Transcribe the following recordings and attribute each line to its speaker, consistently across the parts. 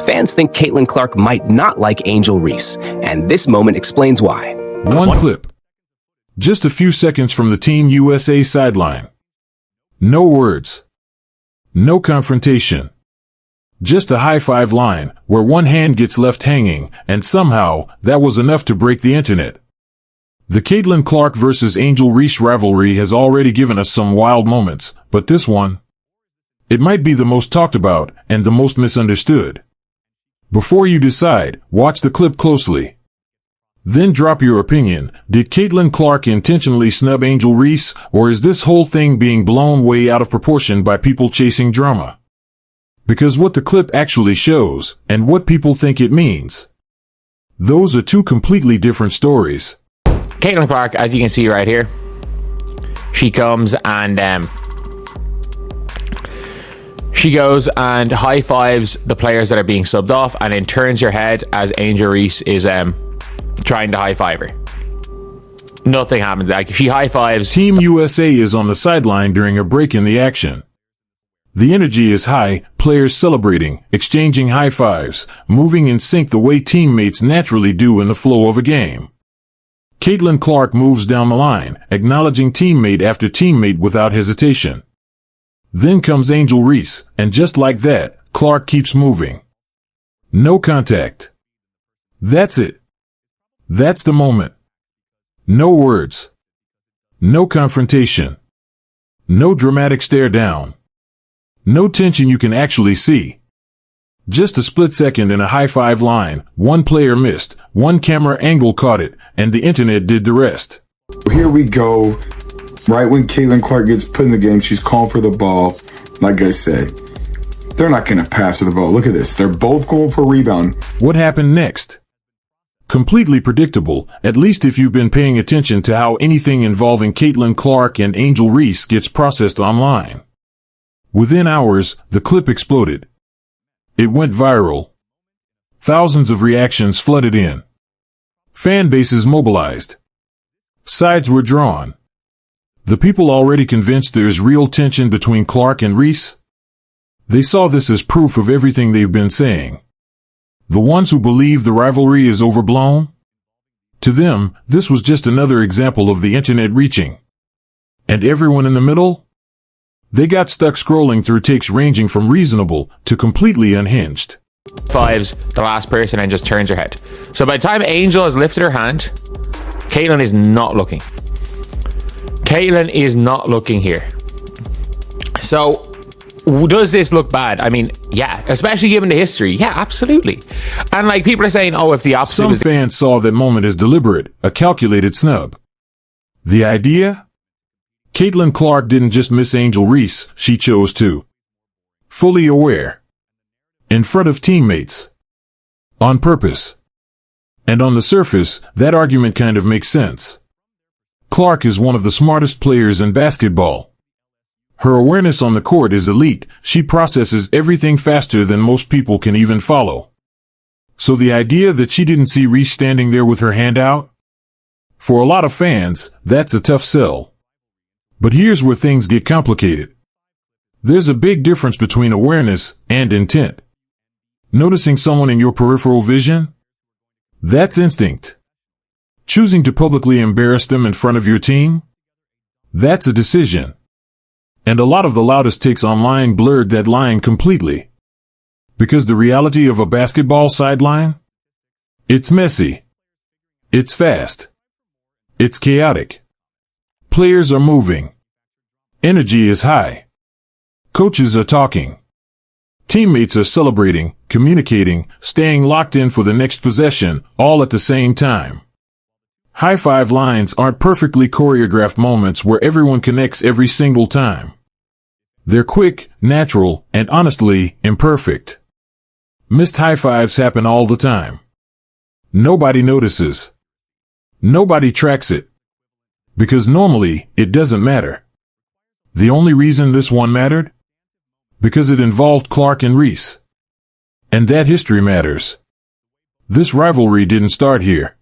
Speaker 1: fans think Caitlin Clark might not like Angel Reese, and this moment explains why.
Speaker 2: One clip. Just a few seconds from the Team USA sideline. No words. No confrontation. Just a high-five line where one hand gets left hanging, and somehow that was enough to break the internet. The Caitlin Clark versus Angel Reese rivalry has already given us some wild moments, but this one, it might be the most talked about and the most misunderstood. Before you decide, watch the clip closely. Then drop your opinion. Did Caitlin Clark intentionally snub Angel Reese, or is this whole thing being blown way out of proportion by people chasing drama? Because what the clip actually shows, and what people think it means, those are two completely different stories.
Speaker 3: Caitlin Clark, as you can see right here, she comes and she goes and high fives the players that are being subbed off, and then turns her head as Angel Reese is trying to high five her. Nothing happens. Like, she high fives.
Speaker 2: Team USA is on the sideline during a break in the action. The energy is high, players celebrating, exchanging high fives, moving in sync the way teammates naturally do in the flow of a game. Caitlin Clark moves down the line, acknowledging teammate after teammate without hesitation. Then comes Angel Reese, and just like that, Clark keeps moving. No contact. That's it. That's the moment. No words. No confrontation. No dramatic stare down. No tension you can actually see. Just a split second in a high-five line, one player missed, one camera angle caught it, and the internet did the rest.
Speaker 4: Here we go. Right when Caitlin Clark gets put in the game, she's calling for the ball. Like I said, they're not going to pass her the ball. Look at this. They're both going for a rebound.
Speaker 2: What happened next? Completely predictable, at least if you've been paying attention to how anything involving Caitlin Clark and Angel Reese gets processed online. Within hours, the clip exploded. It went viral. Thousands of reactions flooded in. Fan bases mobilized. Sides were drawn. The people already convinced there's real tension between Clark and Reese. They saw this as proof of everything they've been saying. The ones who believe the rivalry is overblown? To them, this was just another example of the internet reaching. And everyone in the middle? They got stuck scrolling through takes ranging from reasonable to completely unhinged.
Speaker 3: Fives the last person and just turns her head. So by the time Angel has lifted her hand, Caitlin is not looking. Caitlin is not looking here. So does this look bad? I mean, yeah, especially given the history. Yeah, absolutely. And like, people are saying, oh, if the opposite
Speaker 2: Some fans saw that moment as deliberate, a calculated snub. The idea? Caitlin Clark didn't just miss Angel Reese, she chose to. Fully aware. In front of teammates. On purpose. And on the surface, that argument kind of makes sense. Clark is one of the smartest players in basketball. Her awareness on the court is elite. She processes everything faster than most people can even follow. So the idea that she didn't see Reese standing there with her hand out? For a lot of fans, that's a tough sell. But here's where things get complicated. There's a big difference between awareness and intent. Noticing someone in your peripheral vision? That's instinct. Choosing to publicly embarrass them in front of your team? That's a decision. And a lot of the loudest takes online blurred that line completely. Because the reality of a basketball sideline? It's messy. It's fast. It's chaotic. Players are moving. Energy is high. Coaches are talking. Teammates are celebrating, communicating, staying locked in for the next possession, all at the same time. High-five lines aren't perfectly choreographed moments where everyone connects every single time. They're quick, natural, and honestly, imperfect. Missed high-fives happen all the time. Nobody notices. Nobody tracks it. Because normally, it doesn't matter. The only reason this one mattered? Because it involved Clark and Reese. And that history matters. This rivalry didn't start here.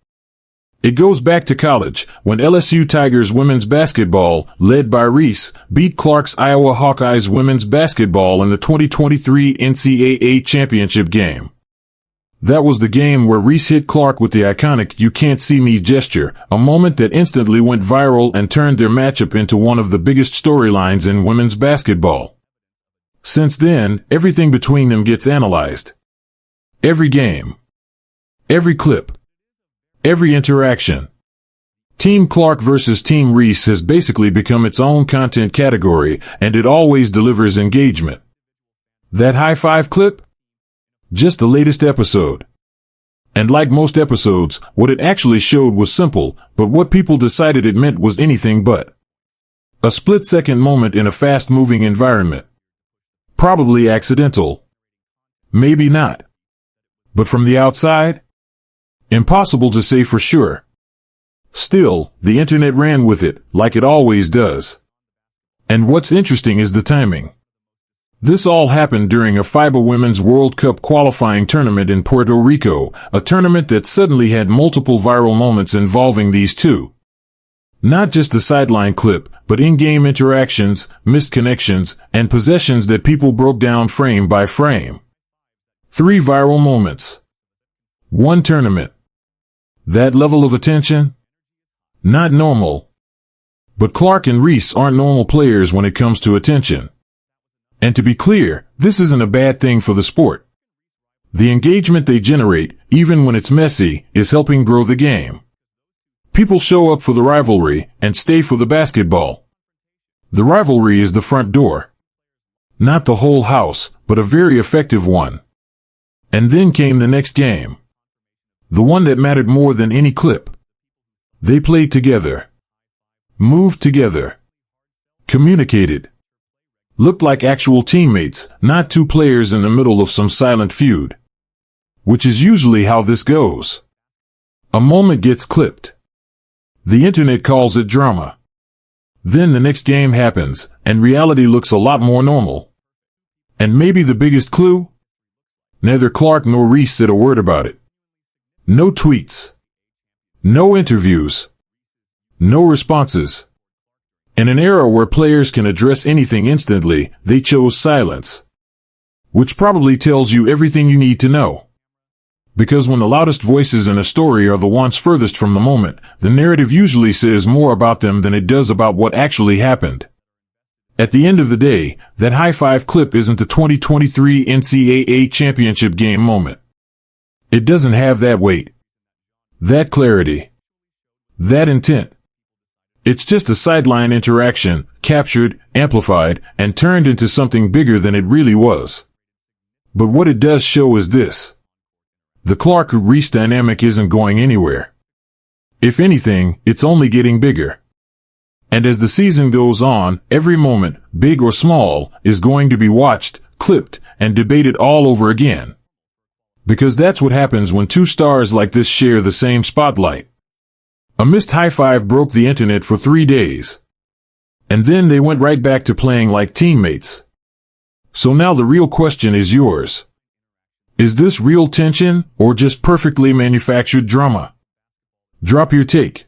Speaker 2: It goes back to college, when LSU Tigers women's basketball, led by Reese, beat Clark's Iowa Hawkeyes women's basketball in the 2023 NCAA championship game. That was the game where Reese hit Clark with the iconic "you can't see me" gesture, a moment that instantly went viral and turned their matchup into one of the biggest storylines in women's basketball. Since then, everything between them gets analyzed. Every game. Every clip. Every interaction. Team Clark versus Team Reese has basically become its own content category, and it always delivers engagement. That high five clip? Just the latest episode. And like most episodes, what it actually showed was simple, but what people decided it meant was anything but. A split-second moment in a fast-moving environment. Probably accidental. Maybe not. But from the outside? Impossible to say for sure. Still, the internet ran with it, like it always does. And what's interesting is the timing. This all happened during a FIBA Women's World Cup qualifying tournament in Puerto Rico, a tournament that suddenly had multiple viral moments involving these two. Not just the sideline clip, but in-game interactions, missed connections, and possessions that people broke down frame by frame. 3 viral moments. 1 tournament. That level of attention? Not normal. But Clark and Reese aren't normal players when it comes to attention. And to be clear, this isn't a bad thing for the sport. The engagement they generate, even when it's messy, is helping grow the game. People show up for the rivalry and stay for the basketball. The rivalry is the front door. Not the whole house, but a very effective one. And then came the next game. The one that mattered more than any clip. They played together. Moved together. Communicated. Looked like actual teammates, not 2 players in the middle of some silent feud. Which is usually how this goes. A moment gets clipped. The internet calls it drama. Then the next game happens, and reality looks a lot more normal. And maybe the biggest clue? Neither Clark nor Reese said a word about it. No tweets. No interviews. No responses. In an era where players can address anything instantly, they chose silence. Which probably tells you everything you need to know. Because when the loudest voices in a story are the ones furthest from the moment, the narrative usually says more about them than it does about what actually happened. At the end of the day, that high five clip isn't the 2023 NCAA championship game moment. It doesn't have that weight. That clarity. That intent. It's just a sideline interaction, captured, amplified, and turned into something bigger than it really was. But what it does show is this. The Clark-Reese dynamic isn't going anywhere. If anything, it's only getting bigger. And as the season goes on, every moment, big or small, is going to be watched, clipped, and debated all over again. Because that's what happens when 2 stars like this share the same spotlight. A missed high five broke the internet for 3 days. And then they went right back to playing like teammates. So now the real question is yours. Is this real tension or just perfectly manufactured drama? Drop your take.